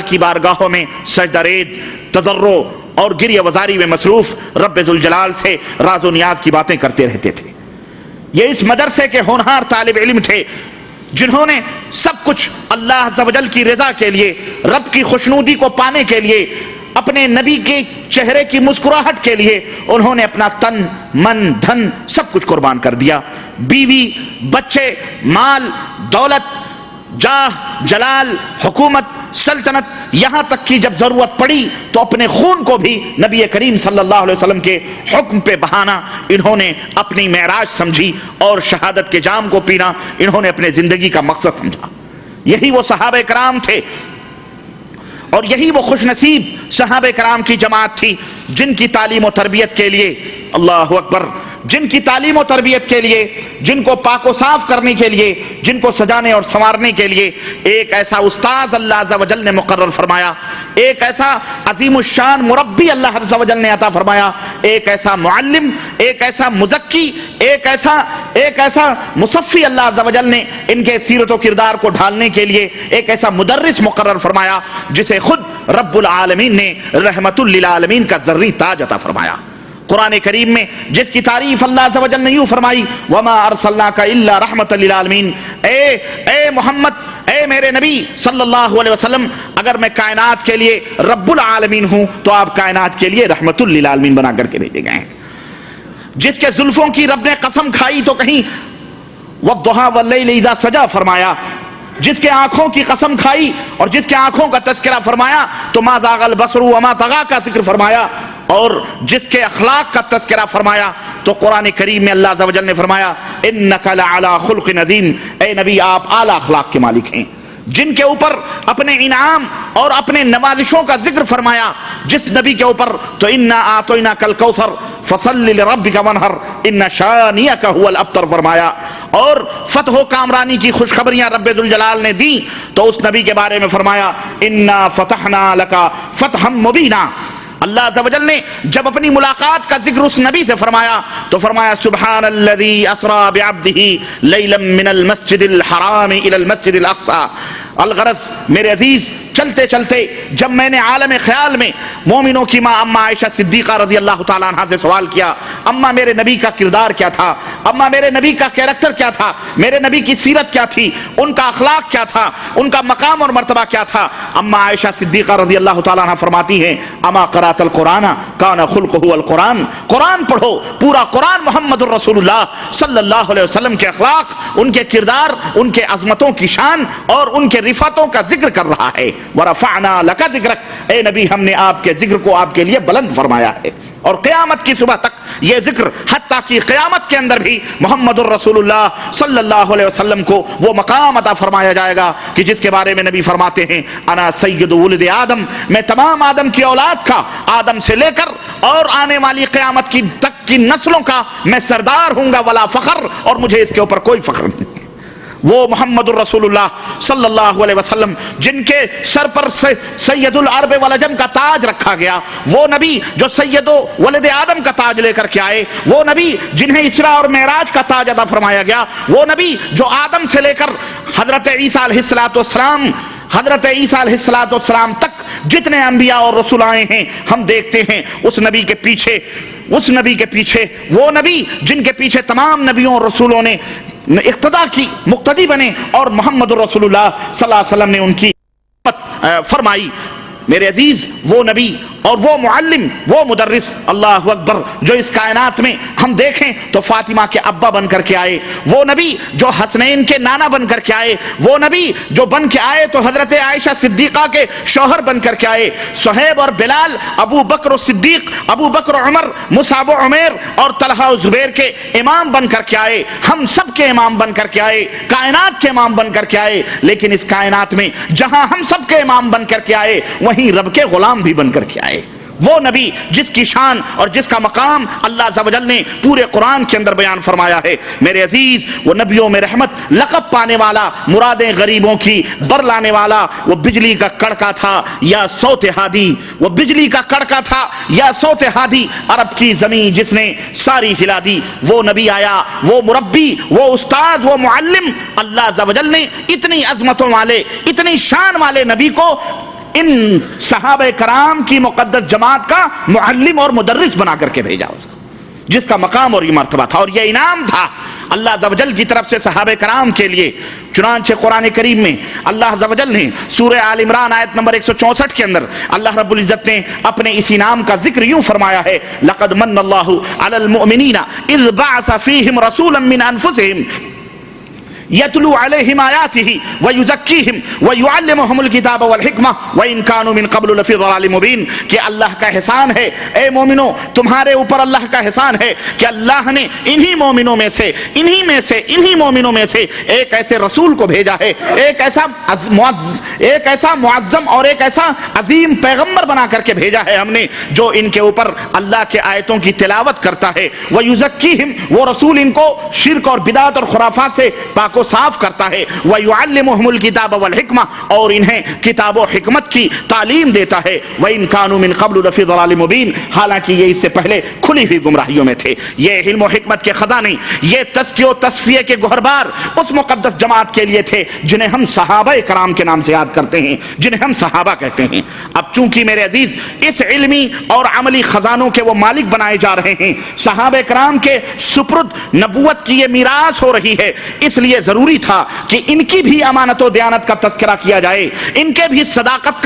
کی بارگاہوں میں سجدہ ریز، تضرع اور گریہ وزاری میں مصروف رب ذوالجلال سے راز و نیاز کی باتیں کرتے رہتے تھے۔ یہ اس مدرسے کے ہونہار طالب علم تھے جنہوں نے سب کچھ اللہ عز و جل کی رضا کے لیے، رب کی خوشنودی کو پانے کے لیے، اپنے نبی کے چہرے کی مسکراہٹ کے لیے انہوں نے اپنا تن، من، دھن سب کچھ قربان کر دیا۔ بیوی، بچے، مال، دولت، جاہ، جلال، حکومت، سلطنت، یہاں تک کہ جب ضرورت پڑی تو اپنے خون کو بھی نبی کریم صلی اللہ علیہ وسلم کے حکم پہ بہانا انہوں نے اپنی معراج سمجھی، اور شہادت کے جام کو پینا انہوں نے اپنے زندگی کا مقصد سمجھا۔ یہی وہ صحابہ کرام تھے، اور یہی وہ خوش نصیب صحابہ کرام کی جماعت تھی جن کی تعلیم و تربیت کے لیے، اللہ اکبر، جن کی تعلیم و تربیت کے لیے، جن کو پاک و صاف کرنے کے لیے، جن کو سجانے اور سنوارنے کے لیے ایک ایسا استاذ اللہ عز و جل نے مقرر فرمایا، ایک ایسا عظیم الشان مربی اللہ عز و جل نے عطا فرمایا، ایک ایسا معلم، ایک ایسا مزکی، ایک ایسا مصفی اللہ عز و جل نے ان کے سیرت و کردار کو ڈھالنے کے لیے ایک ایسا مدرس مقرر فرمایا جسے خود رب العالمین نے رحمت للعالمین کا زرعی تاج عطا فرمایا۔ قرآن کریم میں جس کی تعریف اللہ عز و جل نے یوں فرمائی، وَمَا أَرْسَلْنَاكَ إِلَّا رَحْمَةً لِلْعَالَمِينَ، اے محمد، اے میرے نبی صلی اللہ علیہ وسلم، اگر میں کائنات کے لیے رب العالمین ہوں تو آپ کائنات کے لیے رحمت للعالمین بنا کر کے بھیجے گئے ہیں۔ جس کے زلفوں کی رب نے قسم کھائی تو کہیں وَالضُّحَىٰ وَاللَّيْلِ إِذَا سَجَىٰ فرمایا، جس کے آنکھوں کی قسم کھائی اور جس کے آنکھوں کا تذکرہ فرمایا تو ما زاغ البصر وما طغیٰ کا ذکر فرمایا، اور جس کے اخلاق کا تذکرہ فرمایا تو قرآن کریم میں اللہ عز و جل نے فرمایا انک لعلی خلق عظیم، اے نبی آپ اعلیٰ اخلاق کے مالک ہیں۔ جن کے اوپر اپنے انعام اور اپنے نوازشوں کا ذکر فرمایا، جس نبی کے اوپر تو انا اعطیناک الکوثر فصلی لربک وانحر ان شانئک هو الابتر فرمایا، اور فتح و کامرانی کی خوشخبریاں رب ذوالجلال نے دی تو اس نبی کے بارے میں فرمایا انا فتحنا لک فتحا مبینا۔ اللہ عز و جل نے جب اپنی ملاقات کا ذکر اس نبی سے فرمایا تو فرمایا سبحان الذی اسری بعبدہ لیلا من المسجد الحرام الى المسجد الاقصی۔ الغرض میرے عزیز، چلتے چلتے جب میں نے عالم خیال میں مومنوں کی ماں اماں عائشہ صدیقہ رضی اللہ تعالیٰ عنہ سے سوال کیا، اماں میرے نبی کا کردار کیا تھا، اماں میرے نبی کا کیریکٹر کیا تھا، میرے نبی کی سیرت کیا تھی، ان کا اخلاق کیا تھا، ان کا مقام اور مرتبہ کیا تھا، اماں عائشہ صدیقہ رضی اللہ تعالیٰ عنہ فرماتی ہیں اما قرأت القرآن کان خلقہ القرآن، قرآن پڑھو، پورا قرآن محمد الرسول اللہ صلی اللہ علیہ وسلم کے اخلاق، ان کے کردار، ان کے عظمتوں کی شان اور ان کے رفعتوں کا ذکر کر رہا ہے۔ وَرَفَعْنَا لَكَ ذِكْرَكَ، اے نبی ہم نے آپ کے ذکر کو آپ کے لیے بلند فرمایا ہے، اور قیامت کی صبح تک یہ ذکر، حتیٰ کہ قیامت کے اندر بھی محمد الرسول اللہ صلی اللہ علیہ وسلم کو وہ مقام عطا فرمایا جائے گا کہ جس کے بارے میں نبی فرماتے ہیں انا سید ولد آدم، میں تمام آدم کی اولاد کا، آدم سے لے کر اور آنے والی قیامت کی تک کی نسلوں کا میں سردار ہوں گا، ولا فخر، اور مجھے اس کے اوپر کوئی فخر نہیں۔ وہ محمد الرسول اللہ صلی اللہ علیہ وسلم جن کے سر پر سید العرب والعجم کا تاج رکھا گیا، وہ نبی جو سید ولد آدم کا تاج لے کر کے آئے، وہ نبی جنہیں اسراء اور معراج کا تاج عطا فرمایا گیا، وہ نبی جو آدم سے لے کر حضرت عیسیٰ علیہ السلام تک جتنے انبیاء اور رسول آئے ہیں ہم دیکھتے ہیں اس نبی کے پیچھے وہ نبی جن کے پیچھے تمام نبیوں اور رسولوں نے اقتدا کی، مقتدی بنے، اور محمد الرسول اللہ صلی اللہ علیہ وسلم نے ان کی فرمائی۔ میرے عزیز، وہ نبی اور وہ معلم، وہ مدرس، اللہ اکبر، جو اس کائنات میں ہم دیکھیں تو فاطمہ کے ابا بن کر کے آئے، وہ نبی جو حسنین کے نانا بن کر کے آئے، وہ نبی جو بن کے آئے تو حضرت عائشہ صدیقہ کے شوہر بن کر کے آئے، صہیب اور بلال، ابو بکر صدیق، ابو بکر عمر، مصعب و عمیر اور طلحہ و زبیر کے امام بن کر کے آئے، ہم سب کے امام بن کر کے آئے، کائنات کے امام بن کر کے آئے، لیکن اس کائنات میں جہاں ہم سب کے امام بن کر کے آئے وہیں رب کے غلام بھی بن کر کے آئے۔ وہ نبی جس کی شان اور جس کا مقام اللہ عز و جل نے پورے قرآن کے اندر بیان فرمایا ہے۔ میرے عزیز، وہ نبیوں میں رحمت، لقب پانے والا، مرادیں غریبوں کی برلانے والا، وہ بجلی کا کڑکا تھا یا صوت ہادی، وہ بجلی کا کڑکا تھا یا صوت ہادی، عرب کی زمین جس نے ساری ہلا دی، وہ نبی آیا، وہ مربی، وہ استاذ، وہ معلم۔ اللہ عز و جل نے اتنی عظمتوں والے، اتنی شان والے نبی کو ان صحابہ کرام کی مقدس جماعت کا معلم اور مدرس بنا کر کے بھیجا اس کو، جس کا مقام اور یہ مرتبہ تھا اور یہ انعام تھا اللہ عز و جل کی طرف سے صحابہ کرام کے لیے۔ چنانچہ قرآن کریم میں اللہ عز و جل نے سورہ آل عمران آیت نمبر 164 کے اندر اللہ رب العزت نے اپنے اس انعام کا ذکر یوں فرمایا ہے، لَقَدْ مَنَّ اللَّهُ عَلَى الْمُؤْمِنِينَ إِذْ بَعَثَ فِيهِمْ رَسُولًا مِّنْ أَنفُسِهِمْ یتلو علیہم آیاتہ ویزکیہم ویعلمہم الکتاب والحکمہ وان کانوا من قبل لفی ضلال مبین، کہ اللہ کا احسان ہے اے مومنو، تمہارے اوپر اللہ کا احسان ہے کہ اللہ نے انہی مومنوں میں سے انہی مومنوں میں سے ایک ایسے رسول کو بھیجا ہے، ایک ایسا معظم اور ایک ایسا عظیم پیغمبر بنا کر کے بھیجا ہے ہم نے، جو ان کے اوپر اللہ کے آیتوں کی تلاوت کرتا ہے، ویزکیہم، وہ رسول ان کو شرک اور بدعت اور خرافات سے پاک کو صاف کرتا ہے، وَيُعَلِّمُهُمُ الْكِتَابَ وَالْحِكْمَةَ، اور انہیں کتاب و حکمت کی تعلیم دیتا ہے، وَإِن كَانُوا مِن قَبْلُ لَفِي ضَلَالٍ مُبِينٍ، حالانکہ یہ اس سے پہلے کھلی ہوئی گمراہیوں میں تھے۔ یہ علم و حکمت کے خزانے، یہ تزکیہ و تصفیہ کے گوہربار اس مقدس جماعت کے لیے تھے جنہیں ہم صحابہ کرام کے نام سے یاد کرتے ہیں، جنہیں ہم صحابہ کہتے ہیں۔ اب چونکہ میرے عزیز اس علمی اور عملی خزانوں کے وہ مالک بنائے جا رہے ہیں، صحابہ کرام کے سپرد نبوت کی یہ میراث ہو رہی ہے، اس لیے ضروری تھا کہ ان کی بھی امانت و دیانت کا تذکرہ کیا جائے، ان کے بھی صداقت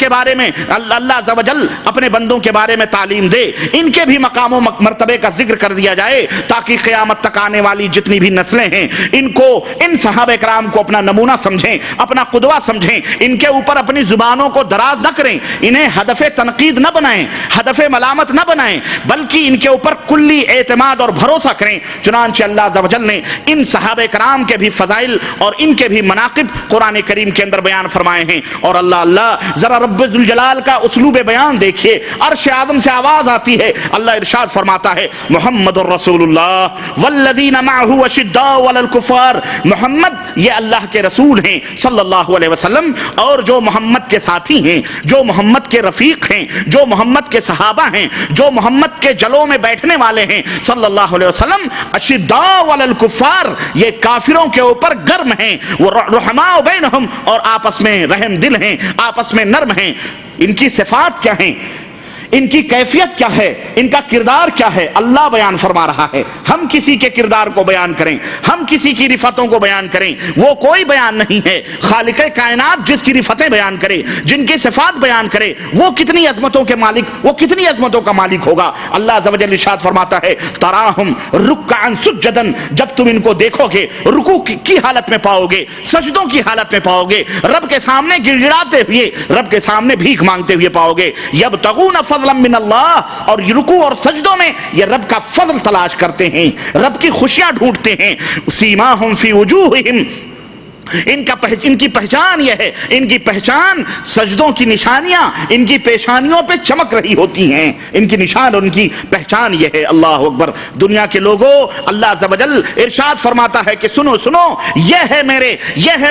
کے بارے میں اللہ عز و جل اپنے بندوں کے بارے میں تعلیم دے، ان کے بھی مقام و مرتبے کا ذکر کر دیا جائے، تاکہ قیامت تک آنے والی جتنی بھی نسلیں ہیں ان صحابہ کرام کو اپنا نمونہ سمجھیں، اپنا قدوہ سمجھیں، ان کے اوپر اپنی زبانوں کو دراز نہ کریں، انہیں ہدف تنقید نہ بنائیں، ہدف ملامت نہ بنائیں، بلکہ ان کے اوپر کلی اعتماد اور بھروسہ کریں۔ چنانچہ اللہ عز و جل نے ان صحابہ کرام کے بھی فضائل اور ان کے بھی مناقب قرآن کریم کے اندر بیان فرمائے ہیں۔ اور اللہ ذرا رب ذوالجلال کا اسلوب بیان دیکھیے، عرش اعظم سے آواز آتی ہے، اللہ ارشاد فرماتا ہے، محمد الرسول اللہ والذین معہ اشداء علی الکفار، محمد یہ اللہ کے رسول ہیں صلی اللہ علیہ وسلم، اور جو محمد کے ساتھی ہیں، جو محمد کے رفیق ہیں، جو محمد کے صحابہ ہیں، جو محمد کے جلوں میں بیٹھنے والے ہیں صلی اللہ علیہ وسلم، اشداء علی الکفار، یہ کافروں کے اوپر گرم ہیں، وہ رحماء بینہم، اور آپس میں رحم دل ہیں، آپس میں نرم ہیں۔ ان کی صفات کیا ہیں، ان کی کیفیت کیا ہے، ان کا کردار کیا ہے، اللہ بیان فرما رہا ہے۔ ہم کسی کے کردار کو بیان کریں، ہم کسی کی رفتوں کو بیان کریں، وہ کوئی بیان نہیں ہے۔ خالق کائنات جس کی رفتیں بیان کرے، جن کی صفات بیان کرے، وہ کتنی عظمتوں کے مالک، وہ کتنی عظمتوں کا مالک ہوگا۔ اللہ عز و جل ارشاد فرماتا ہے، تراہم رکعا سجدا، جب تم ان کو دیکھو گے رکوع کی حالت میں پاؤ گے، سجدوں کی حالت میں پاؤ گے، رب کے سامنے گڑ گڑاتے ہوئے، رب کے سامنے بھیک مانگتے ہوئے پاؤ گے، یبتغون فضلا من اللہ، اور رکوع اور سجدوں میں یہ رب کا فضل تلاش کرتے ہیں، رب کی خوشیاں ڈھونڈتے ہیں۔ سیماہم فی وجوہہم، ان کی پہچان یہ ہے، ان کی پہچان سجدوں کی نشانیاں ان کی پیشانیوں پہ چمک رہی ہوتی ہیں، ان کی نشان اور ان کی پہچان یہ ہے۔ اللہ اکبر۔ دنیا کے لوگوں، اللہ عز و جل ارشاد فرماتا ہے کہ سنو سنو، یہ ہے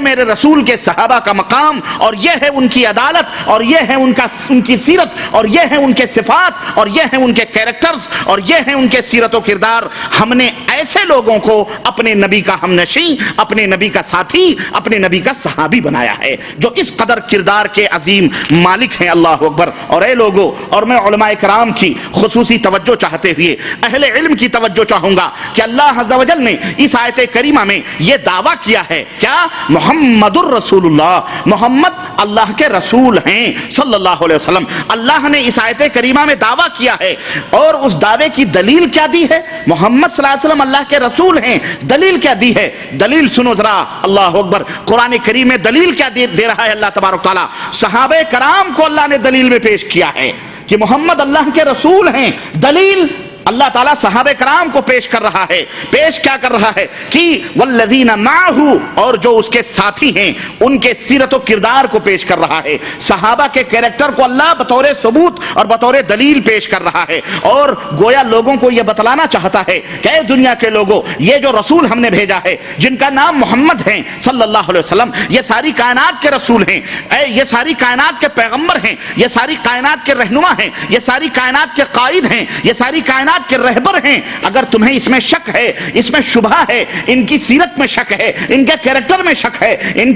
میرے رسول کے صحابہ کا مقام، اور یہ ہے ان کی عدالت، اور یہ ہے ان کی سیرت، اور یہ ہے ان کے صفات، اور یہ ہے ان کے کیریکٹرز، اور یہ ہے ان کے سیرت و کردار۔ ہم نے ایسے لوگوں کو اپنے نبی کا ہمنشین، اپنے نبی کا ساتھی، اپنے نبی کا صحابی بنایا ہے، جو اس قدر کردار کے عظیم مالک ہیں۔ اللہ اکبر۔ اور اے لوگوں، اور میں علماء کرام کی خصوصی توجہ چاہتے ہوئے اہل علم کی توجہ چاہوں گا کہ اللہ عز و جل نے اس آیت کریمہ میں یہ دعویٰ کیا ہے، کیا؟ محمد الرسول اللہ، محمد اللہ کے رسول ہیں صلی اللہ علیہ وسلم۔ اللہ نے اس آیت کریمہ میں دعویٰ کیا ہے، اور اس دعوے کی دلیل کیا دی ہے؟ محمد صلی اللہ علیہ وسلم اللہ کے رسول ہیں، دلیل کیا دی ہے؟ دلیل سنو ذرا، اللہ اکبر۔ قرآن کریم میں دلیل کیا دے رہا ہے اللہ تبارک تعالیٰ؟ صحابہ کرام کو اللہ نے دلیل میں پیش کیا ہے کہ محمد اللہ کے رسول ہیں۔ دلیل اللہ تعالیٰ صحابہ کرام کو پیش کر رہا ہے، پیش کیا کر رہا ہے کہ والذین معہ، اور جو اس کے ساتھی ہیں ان کے سیرت و کردار کو پیش کر رہا ہے۔ صحابہ کے کیریکٹر کو اللہ بطور ثبوت اور بطور دلیل پیش کر رہا ہے، اور گویا لوگوں کو یہ بتلانا چاہتا ہے کہ اے دنیا کے لوگوں، یہ جو رسول ہم نے بھیجا ہے، جن کا نام محمد ہے صلی اللہ علیہ وسلم، یہ ساری کائنات کے رسول ہیں، یہ ساری کائنات کے پیغمبر ہیں، یہ ساری کائنات کے رہنما ہیں، یہ ساری کائنات کے قائد ہیں، یہ ساری کائنات کائنات کے رہبر ہیں، اگر تمہیں اس میں شک ہے، اس میں شبہ ہے، ان کی سیرت میں شک ہے، ان کے کیریکٹر میں شک ہے، ان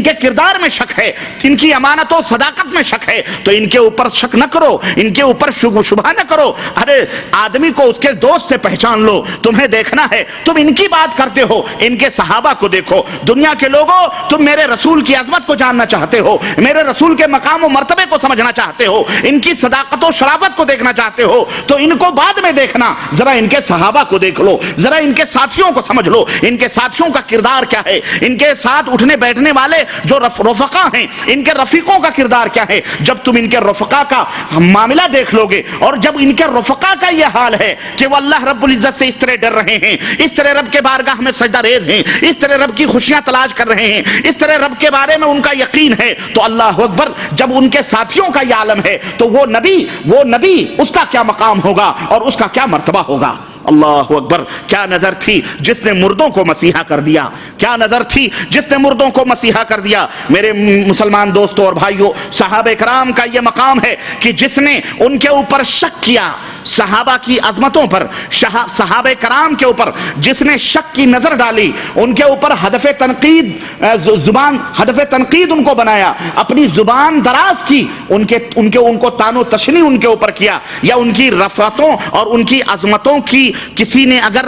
کے کردار میں شک ہے، ان کی امانت و صداقت میں شک ہے، تو ان کے اوپر شک نہ کرو، ان کے اوپر شبہ نہ کرو۔ ارے آدمی کو اس کے دوست سے پہچان لو۔ تمہیں دیکھنا ہے، تم ان کی بات کرتے ہو، ان کے صحابہ کو دیکھو۔ دنیا کے لوگوں، تم میرے رسول کی عظمت کو جاننا چاہتے ہو، میرے رسول کے مقام و مرتبے کو سمجھنا چاہتے ہو، ان کی صداقت و شرافت کو دیکھنا چاہتے ہو، تو ان کو بعد میں دیکھنا، ذرا ان کے صحابہ کو دیکھ لو، ذرا ان کے ساتھیوں کو سمجھ لو، ان کے ساتھیوں کا کردار کیا ہے، ان کے ساتھ اٹھنے بیٹھنے والے جو رفقا ہیں، ان کے رفیقوں کا کردار کیا ہے۔ جب تم ان کے رفقا کا معاملہ دیکھ لو گے، اور جب ان کے رفقا کا یہ حال ہے کہ وہ اللہ رب العزت سے اس طرح ڈر رہے ہیں، اس طرح رب کے بارگاہ میں سجدہ ریز ہیں، اس طرح رب کی خوشیاں تلاش کر رہے ہیں، اس طرح رب کے بارے میں ان کا یقین ہے، تو اللہ اکبر، جب ان کے ساتھیوں کا یہ عالم ہے تو وہ نبی اس کا کیا مقام ہوگا اور اس کا کیا مرتبہ ہوگا۔ اللہ اکبر، کیا نظر تھی جس نے مردوں کو مسیحا کر دیا، کیا نظر تھی جس نے مردوں کو مسیحا کر دیا۔ میرے مسلمان دوستوں اور بھائیوں، صحابہ کرام کا یہ مقام ہے کہ جس نے ان کے اوپر شک کیا، صحابہ کی عظمتوں پر، صحابہ کرام کے اوپر جس نے شک کی نظر ڈالی، ان کے اوپر ہدف تنقید ان کو بنایا، اپنی زبان دراز کی، ان کو تان و تشنی ان کے اوپر کیا، یا ان کی رفعتوں اور ان کی عظمتوں کی کسی نے اگر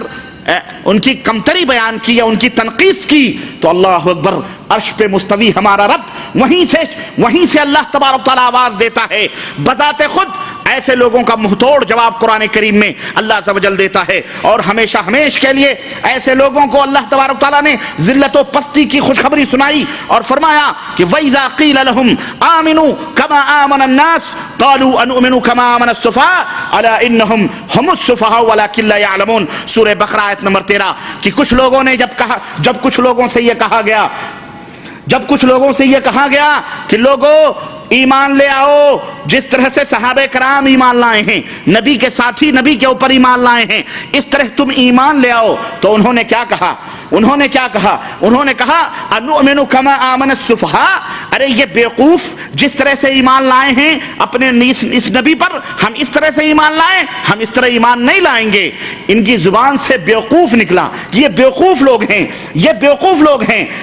ان کی کمتری بیان کی یا ان کی تنقیص کی، تو اللہ اکبر، عرش پہ مستوی ہمارا رب وہیں سے اللہ تبارک تعالیٰ آواز دیتا ہے، بذات خود ایسے لوگوں کا منہ توڑ جواب قرآن کریم میں اللہ عز و جل دیتا ہے، اور ہمیشہ کے لیے ایسے لوگوں کو اللہ تبارک تعالیٰ نے ذلت و پستی کی خوشخبری سنائی اور فرمایا کہ وَإِذَا قِيلَ لَهُمْ آمِنُوا كَمَا آمَنَ النَّاسُ قَالُوا أَنُؤْمِنُ كَمَا آمَنَ السُّفَهَاءُ أَلَا إِنَّهُمْ هُمُ السُّفَهَاءُ وَلَكِنْ لَا يَعْلَمُونَ۔ سورہ بقرہ آیت نمبر 13 کہ کچھ لوگوں نے جب کچھ لوگوں سے یہ کہا گیا کہ لوگوں ایمان لے آؤ، جس طرح سے صحابہ کرام ایمان لائے ہیں، نبی کے ساتھی نبی کے اوپر ایمان لائے ہیں، اس طرح تم ایمان لے آؤ، تو انہوں نے کیا کہا؟ انہوں نے کہا انؤمن کما آمن السفہاء، ارے یہ بیوقوف جس طرح سے ایمان لائے ہیں اپنے اس نبی پر، ہم اس طرح سے ایمان لائیں، ہم اس طرح ایمان نہیں لائیں گے۔ ان کی زبان سے بیوقوف نکلا، یہ بیوقوف لوگ ہیں،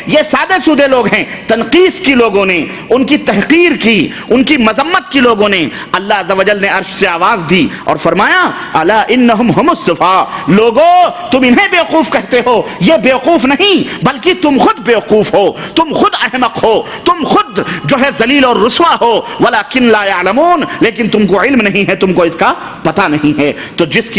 یہ سادے سودے لوگ ہیں۔ تنقیص کی لوگوں نے، ان کی تحقیر کی، ان کی مذمت کی لوگوں نے، اللہ عز و جل نے عرش سے آواز دی اور فرمایا الا انہم ہم السفہاء، لوگو تم انہیں بیوقوف کہتے ہو، یہ بیوقوف نہیں بلکہ تم خود بیوقوف ہو، تم خود احمق ہو، تم خود جو ہے ذلیل اور رسوا ہو، ولکن لا یعلمون، لیکن تم کو علم نہیں ہے، تم کو اس کا پتہ نہیں ہے۔ تو جس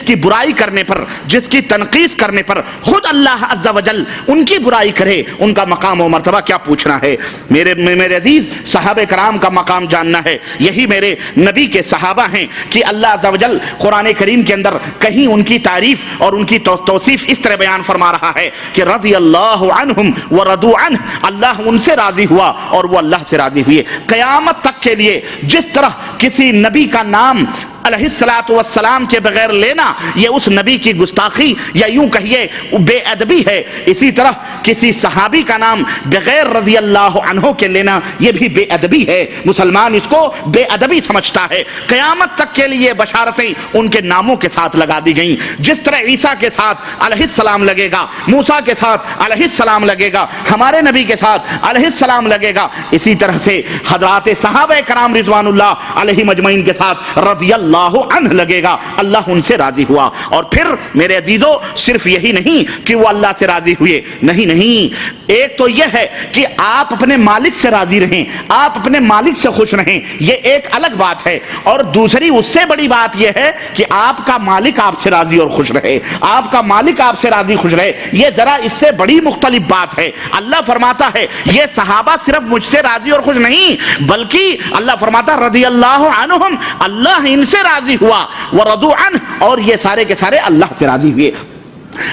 کی برائی کرنے پر، جس کی تنقیص کرنے پر خود اللہ عز و جل ان کی برائی کرے، ان کا مقام و مرتبہ کیا پوچھنا ہے۔ میرے عزیز، صحابہ کرام کا مقام جاننا ہے، یہی میرے نبی کے صحابہ ہیں کہ اللہ عز و جل قرآن کریم کے اندر کہیں ان کی تعریف اور ان کی توصیف اس طرح بیان فرما رہا ہے کہ رضی اللہ عنہم ورضوا عنہ، اللہ ان سے راضی ہوا اور وہ اللہ سے راضی ہوئے۔ قیامت تک کے لیے جس طرح کسی نبی کا نام علیہ السلام کے بغیر لینا یہ اس نبی کی گستاخی یا یوں کہیے بے ادبی ہے، اسی طرح کسی صحابی کا نام بغیر رضی اللہ عنہ کے لینا یہ بھی بے ادبی ہے، مسلمان اس کو بے ادبی سمجھتا ہے۔ قیامت تک کے لیے بشارتیں ان کے ناموں کے ساتھ لگا دی گئیں، جس طرح عیسیٰ کے ساتھ علیہ السلام لگے گا، موسیٰ کے ساتھ علیہ السلام لگے گا، ہمارے نبی کے ساتھ علیہ السلام لگے گا، اسی طرح سے حضرات صحابہ کرام رضوان اللہ علیہ مجمعین کے ساتھ رضی اللہ عنہ لگے گا، اللہ ان سے راضی ہوا۔ اور پھر میرے عزیزو، صرف یہی نہیں کہ وہ اللہ سے راضی ہوئے، نہیں، ایک تو یہ ہے کہ آپ اپنے مالک سے راضی رہیں، آپ اپنے مالک سے خوش رہیں، یہ ایک الگ بات ہے، اور دوسری اس سے بڑی بات یہ ہے کہ آپ کا مالک آپ سے راضی اور خوش رہے، آپ کا مالک آپ سے راضی خوش رہے، یہ ذرا اس سے بڑی مختلف بات ہے۔ اللہ فرماتا ہے یہ صحابہ صرف مجھ سے راضی اور خوش نہیں، بلکہ اللہ فرماتا رضی اللہ عنہم، اللہ ان سے راضی ہوا، ورضوا عنہ، اور یہ سارے کے سارے اللہ سے راضی ہوئے۔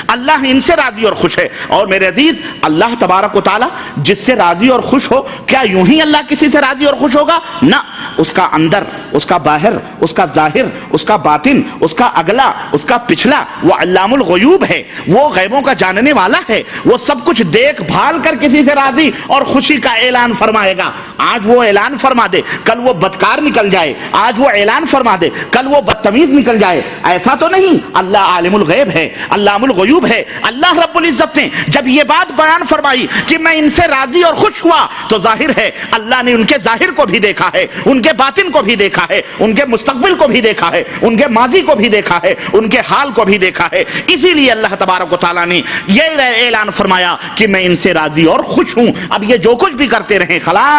اللہ ان سے راضی اور خوش ہے. اور میرے عزیز اللہ تبارک و تعالی جس سے راضی اور خوش ہو، کیا یوں ہی اللہ کسی سے راضی اور خوش ہوگا؟ نہ، اس کا اندر، اس کا باہر، اس کا ظاہر، اس کا باطن، اس کا اگلا، اس کا پچھلا، وہ علام الغیوب ہے، وہ غیبوں کا جاننے والا ہے. وہ سب کچھ دیکھ بھال کر کسی سے راضی اور خوشی کا اعلان فرمائے گا. آج وہ اعلان فرما دے، کل وہ بدکار نکل جائے. آج وہ اعلان فرما دے، کل وہ بدتمیز نکل جائے. ایسا تو نہیں. اللہ عالم الغیب ہے، علام الغیوب ہے. اللہ رب العزت نے جب یہ بات بیان فرمائی کہ میں ان سے راضی اور خوش ہوا، تو ظاہر ہے اللہ نے ان کے ظاہر کو بھی دیکھا ہے، ان کے باطن کو بھی دیکھا ہے، ان کے مستقبل کو بھی دیکھا ہے، ان کے ماضی کو بھی دیکھا ہے، ان کے حال کو بھی دیکھا ہے. اسی لیے اللہ تبارک و تعالیٰ نے یہ اعلان فرمایا کہ میں ان سے راضی اور خوش ہوں. اب یہ جو کچھ بھی کرتے رہیں خلاص